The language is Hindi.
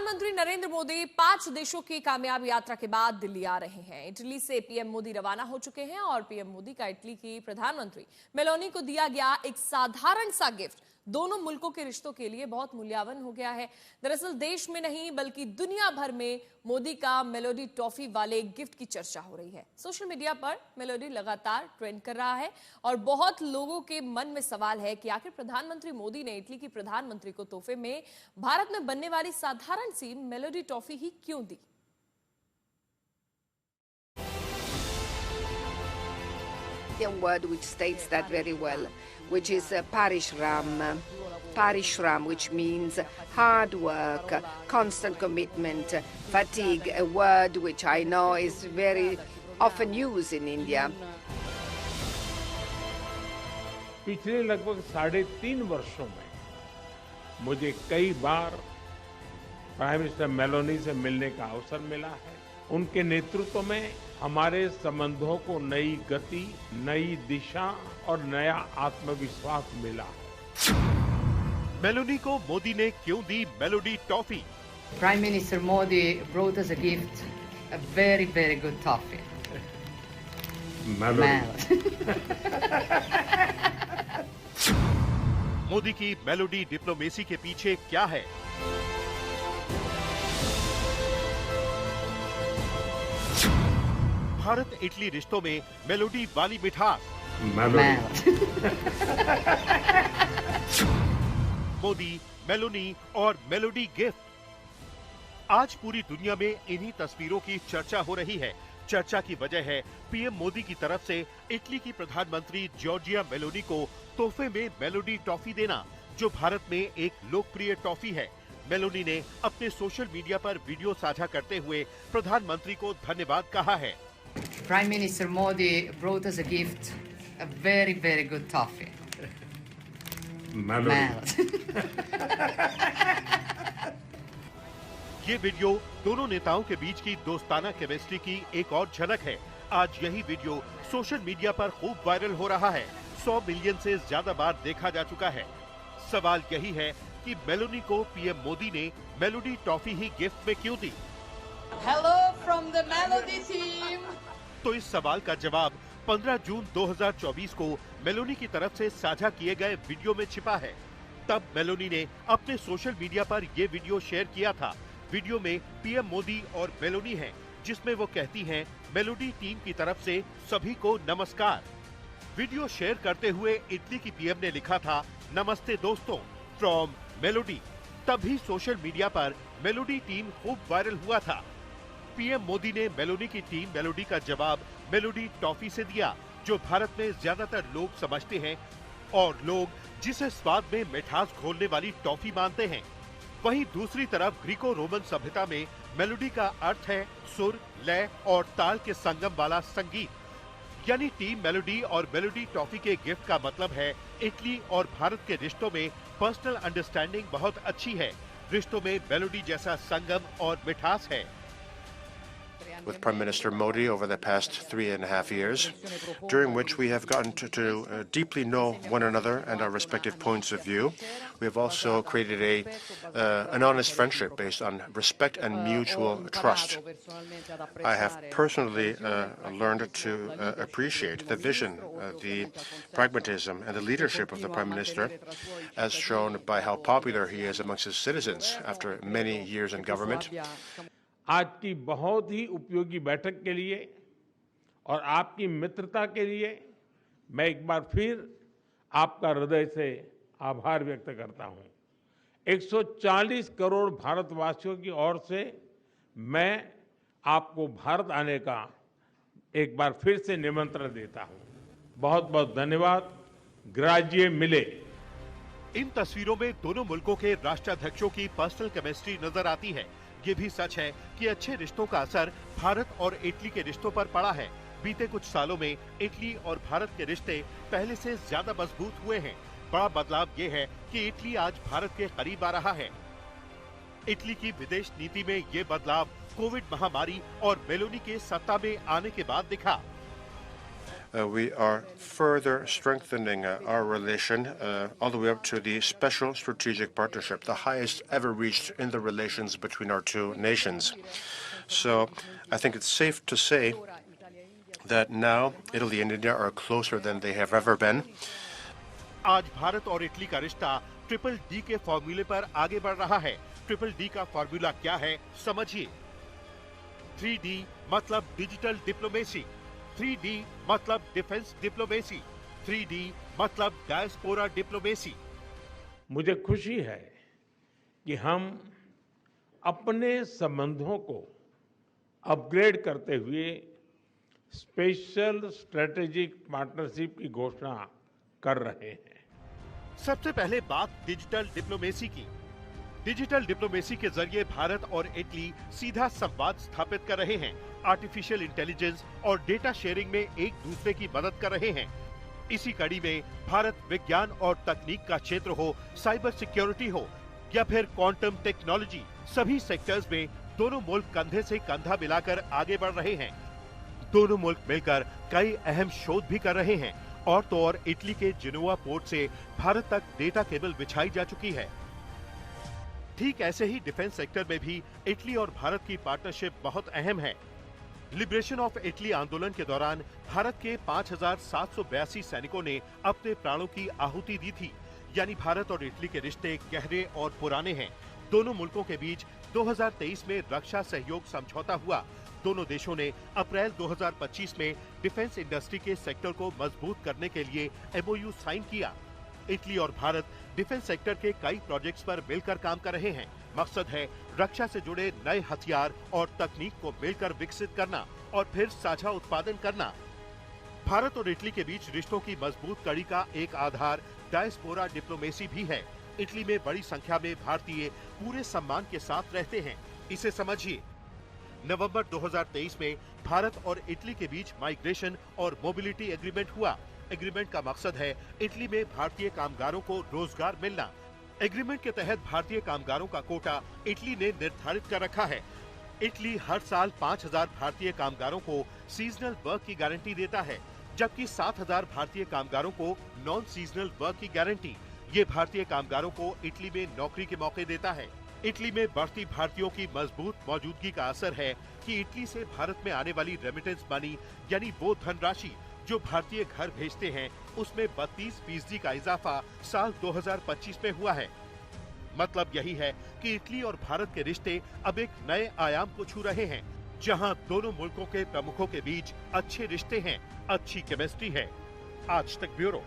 प्रधानमंत्री नरेंद्र मोदी 5 देशों की कामयाब यात्रा के बाद दिल्ली आ रहे हैं। इटली से पीएम मोदी रवाना हो चुके हैं और पीएम मोदी का इटली की प्रधानमंत्री मेलोनी को दिया गया एक साधारण सा गिफ्ट दोनों मुल्कों के रिश्तों के लिए बहुत मूल्यवान हो गया है। दरअसल देश में नहीं बल्कि दुनिया भर में मोदी का मेलोडी टॉफी वाले गिफ्ट की चर्चा हो रही है। सोशल मीडिया पर मेलोडी लगातार ट्रेंड कर रहा है और बहुत लोगों के मन में सवाल है कि आखिर प्रधानमंत्री मोदी ने इटली की प्रधानमंत्री को तोहफे में भारत में बनने वाली साधारण सी मेलोडी टॉफी ही क्यों दी। A word which states that very well, which is parishram. Parishram, which means hard work, constant commitment, fatigue, a word which I know is very often used in India. पिछले लगभग 3.5 वर्षों में मुझे कई बार प्राइम मिनिस्टर मेलोनी से मिलने का अवसर मिला है। उनके नेतृत्व में हमारे संबंधों को नई गति, नई दिशा और नया आत्मविश्वास मिला है। मेलोनी को मोदी ने क्यों दी Melody toffee? Prime Minister Modi brought us a gift, a very, very good toffee. Modi की मेलोडी डिप्लोमेसी के पीछे क्या है? भारत इटली रिश्तों में मेलोडी वाली मिठास। मोदी, मेलोनी और मेलोडी गिफ्ट। आज पूरी दुनिया में इन्हीं तस्वीरों की चर्चा हो रही है। चर्चा की वजह है पीएम मोदी की तरफ से इटली की प्रधानमंत्री जॉर्जिया मेलोनी को तोहफे में मेलोडी टॉफी देना, जो भारत में एक लोकप्रिय टॉफी है। मेलोनी ने अपने सोशल मीडिया पर वीडियो साझा करते हुए प्रधानमंत्री को धन्यवाद कहा है। Prime Minister Modi brought us a gift, a very, very good toffee. ये वीडियो दोनों नेताओं के बीच की दोस्ताना केमिस्ट्री की एक और झलक है। आज यही वीडियो सोशल मीडिया पर खूब वायरल हो रहा है। 100 मिलियन से ज्यादा बार देखा जा चुका है। सवाल यही है कि मेलोनी को पीएम मोदी ने मेलोडी टॉफी ही गिफ्ट में क्यों दी? Hello from the Melody team. तो इस सवाल का जवाब 15 जून 2024 को मेलोनी की तरफ से साझा किए गए वीडियो में छिपा है। तब मेलोनी ने अपने सोशल मीडिया पर ये वीडियो शेयर किया था। वीडियो में पीएम मोदी और मेलोनी हैं, जिसमें वो कहती हैं, मेलोडी टीम की तरफ से सभी को नमस्कार। वीडियो शेयर करते हुए इटली की पीएम ने लिखा था, नमस्ते दोस्तों फ्रॉम मेलोडी। तभी सोशल मीडिया पर मेलोडी टीम खूब वायरल हुआ था। पीएम मोदी ने मेलोनी की टीम मेलोडी का जवाब मेलोडी टॉफी से दिया, जो भारत में ज्यादातर लोग समझते हैं और लोग जिसे स्वाद में मिठास घोलने वाली टॉफी मानते हैं। वहीं दूसरी तरफ ग्रीको रोमन सभ्यता में मेलोडी का अर्थ है सुर, लय और ताल के संगम वाला संगीत। यानी टीम मेलोडी और मेलोडी टॉफी के गिफ्ट का मतलब है इटली और भारत के रिश्तों में पर्सनल अंडरस्टैंडिंग बहुत अच्छी है। रिश्तों में मेलोडी जैसा संगम और मिठास है। With Prime Minister Modi over the past 3.5 years, during which we have gotten to deeply know one another and our respective points of view. We have also created an honest friendship based on respect and mutual trust. I have personally learned to appreciate the vision, the pragmatism and the leadership of the Prime Minister, as shown by how popular he is amongst his citizens after many years in government. आज की बहुत ही उपयोगी बैठक के लिए और आपकी मित्रता के लिए मैं एक बार फिर आपका हृदय से आभार व्यक्त करता हूं। 140 करोड़ भारतवासियों की ओर से मैं आपको भारत आने का एक बार फिर से निमंत्रण देता हूं। बहुत बहुत धन्यवाद। ग्राजिए मिले। इन तस्वीरों में दोनों मुल्कों के राष्ट्राध्यक्षों की पर्सनल केमिस्ट्री नजर आती है। ये भी सच है कि अच्छे रिश्तों का असर भारत और इटली के रिश्तों पर पड़ा है। बीते कुछ सालों में इटली और भारत के रिश्ते पहले से ज्यादा मजबूत हुए हैं। बड़ा बदलाव ये है कि इटली आज भारत के करीब आ रहा है। इटली की विदेश नीति में ये बदलाव कोविड महामारी और मेलोनी के सत्ता में आने के बाद दिखा। we are further strengthening our relation all the way up to the special strategic partnership, the highest ever reached in the relations between our two nations. So I think it's safe to say that now Italy and India are closer than they have ever been. आज भारत और इटली का रिश्ता ट्रिपल डी के फॉर्मूले पर आगे बढ़ रहा है। ट्रिपल डी का फॉर्मूला क्या है, समझिए। 3D मतलब डिजिटल डिप्लोमेसी, 3D मतलब डिफेंस डिप्लोमेसी, 3D मतलब डायस्पोरा डिप्लोमेसी। मुझे खुशी है कि हम अपने संबंधों को अपग्रेड करते हुए स्पेशल स्ट्रेटेजिक पार्टनरशिप की घोषणा कर रहे हैं। सबसे पहले बात डिजिटल डिप्लोमेसी की। डिजिटल डिप्लोमेसी के जरिए भारत और इटली सीधा संवाद स्थापित कर रहे हैं। आर्टिफिशियल इंटेलिजेंस और डेटा शेयरिंग में एक दूसरे की मदद कर रहे हैं। इसी कड़ी में भारत विज्ञान और तकनीक का क्षेत्र हो, साइबर सिक्योरिटी हो या फिर क्वांटम टेक्नोलॉजी, सभी सेक्टर्स में दोनों मुल्क कंधे से कंधा मिलाकर आगे बढ़ रहे हैं। दोनों मुल्क मिलकर कई अहम शोध भी कर रहे हैं। और तो और इटली के जिनोवा पोर्ट से भारत तक डेटा केबल बिछाई जा चुकी है। ठीक ऐसे ही डिफेंस सेक्टर में भी इटली और भारत की पार्टनरशिप बहुत अहम है। लिबरेशन ऑफ इटली आंदोलन के दौरान भारत के 5,782 सैनिकों ने अपने प्राणों की आहुति दी थी। यानी भारत और इटली के रिश्ते गहरे और पुराने हैं। दोनों मुल्कों के बीच 2023 में रक्षा सहयोग समझौता हुआ। दोनों देशों ने अप्रैल 2025 में डिफेंस इंडस्ट्री के सेक्टर को मजबूत करने के लिए MOU साइन किया। इटली और भारत डिफेंस सेक्टर के कई प्रोजेक्ट्स पर मिलकर काम कर रहे हैं। मकसद है रक्षा से जुड़े नए हथियार और तकनीक को मिलकर विकसित करना और फिर साझा उत्पादन करना। भारत और इटली के बीच रिश्तों की मजबूत कड़ी का एक आधार डायस्पोरा डिप्लोमेसी भी है। इटली में बड़ी संख्या में भारतीय पूरे सम्मान के साथ रहते हैं। इसे समझिए। नवंबर 2023 में भारत और इटली के बीच माइग्रेशन और मोबिलिटी एग्रीमेंट हुआ। एग्रीमेंट का मकसद है इटली में भारतीय कामगारों को रोजगार मिलना। एग्रीमेंट के तहत भारतीय कामगारों का कोटा इटली ने निर्धारित कर रखा है। इटली हर साल 5,000 भारतीय कामगारों को सीजनल वर्क की गारंटी देता है, जबकि 7,000 भारतीय कामगारों को नॉन सीजनल वर्क की गारंटी। ये भारतीय कामगारों को इटली में नौकरी के मौके देता है। इटली में बढ़ती भारतीयों की मजबूत मौजूदगी का असर है कि इटली से भारत में आने वाली रेमिटेंस मनी यानी वो धनराशि जो भारतीय घर भेजते हैं, उसमें 32% का इजाफा साल 2025 में हुआ है। मतलब यही है कि इटली और भारत के रिश्ते अब एक नए आयाम को छू रहे हैं, जहां दोनों मुल्कों के प्रमुखों के बीच अच्छे रिश्ते हैं, अच्छी केमिस्ट्री है। आज तक ब्यूरो।